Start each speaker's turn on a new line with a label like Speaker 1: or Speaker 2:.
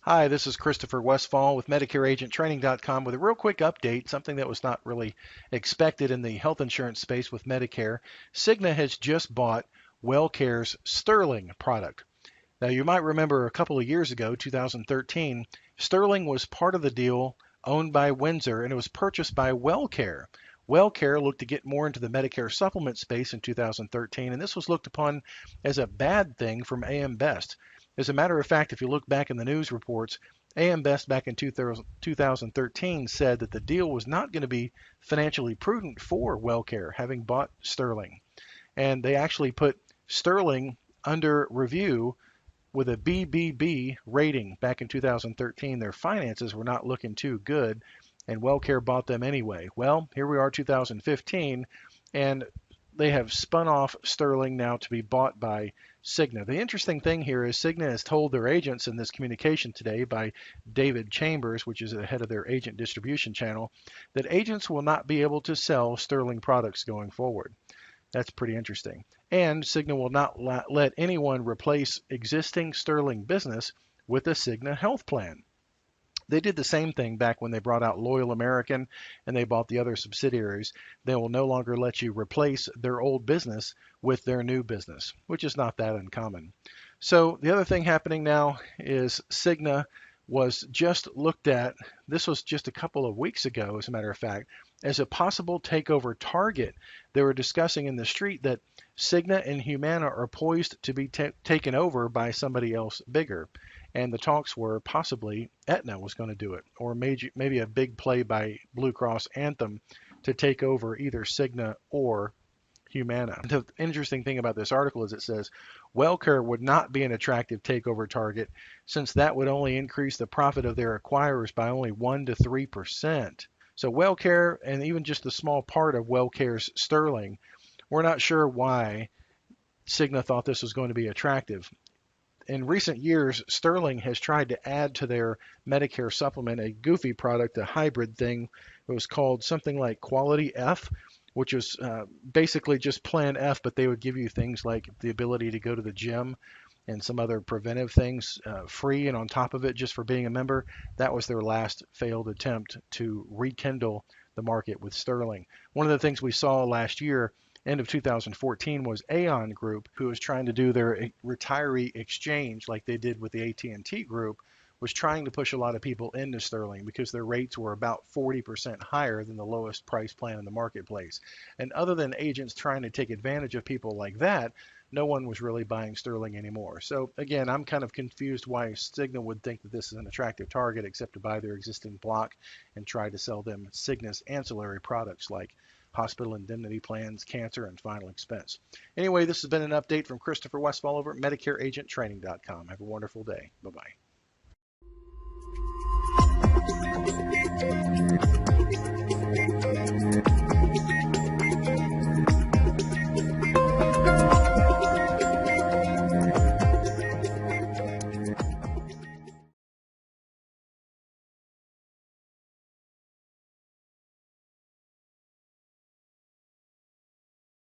Speaker 1: Hi, this is Christopher Westfall with MedicareAgentTraining.com with a real quick update, something that was not really expected in the health insurance space with Medicare. CIGNA has just bought WellCare's Sterling product. Now, you might remember a couple of years ago, 2013, Sterling was part of the deal owned by Windsor and it was purchased by WellCare. WellCare looked to get more into the Medicare supplement space in 2013, and this was looked upon as a bad thing from AM Best. As a matter of fact, if you look back in the news reports, AM Best back in 2013 said that the deal was not going to be financially prudent for WellCare, having bought Sterling. And they actually put Sterling under review with a BBB rating back in 2013. Their finances were not looking too good, and WellCare bought them anyway. Well, here we are, 2015, and they have spun off Sterling now to be bought by CIGNA. The interesting thing here is CIGNA has told their agents in this communication today by David Chambers, which is the head of their agent distribution channel, that agents will not be able to sell Sterling products going forward. That's pretty interesting. And CIGNA will not let anyone replace existing Sterling business with a CIGNA health plan. They did the same thing back when they brought out Loyal American and they bought the other subsidiaries. They will no longer let you replace their old business with their new business, which is not that uncommon. So the other thing happening now is CIGNA was just looked at, this was just a couple of weeks ago, as a matter of fact, as a possible takeover target. They were discussing in the street that CIGNA and Humana are poised to be taken over by somebody else bigger. And the talks were possibly Aetna was going to do it, or maybe a big play by Blue Cross Anthem to take over either CIGNA or Humana. The interesting thing about this article is it says WellCare would not be an attractive takeover target since that would only increase the profit of their acquirers by only 1 to 3%. So WellCare and even just a small part of WellCare's Sterling, we're not sure why CIGNA thought this was going to be attractive. In recent years, Sterling has tried to add to their Medicare supplement a goofy product, a hybrid thing. It was called something like Quality F, which was basically just Plan F, but they would give you things like the ability to go to the gym and some other preventive things free and on top of it just for being a member. That was their last failed attempt to rekindle the market with Sterling. One of the things we saw last year, end of 2014, was Aon Group, who was trying to do their retiree exchange like they did with the AT&T Group, was trying to push a lot of people into Sterling because their rates were about 40% higher than the lowest price plan in the marketplace. And other than agents trying to take advantage of people like that, no one was really buying Sterling anymore. So again, I'm kind of confused why CIGNA would think that this is an attractive target except to buy their existing block and try to sell them CIGNA's ancillary products like hospital indemnity plans, cancer, and final expense. Anyway, this has been an update from Christopher Westfall over at MedicareAgentTraining.com. Have a wonderful day. Bye-bye.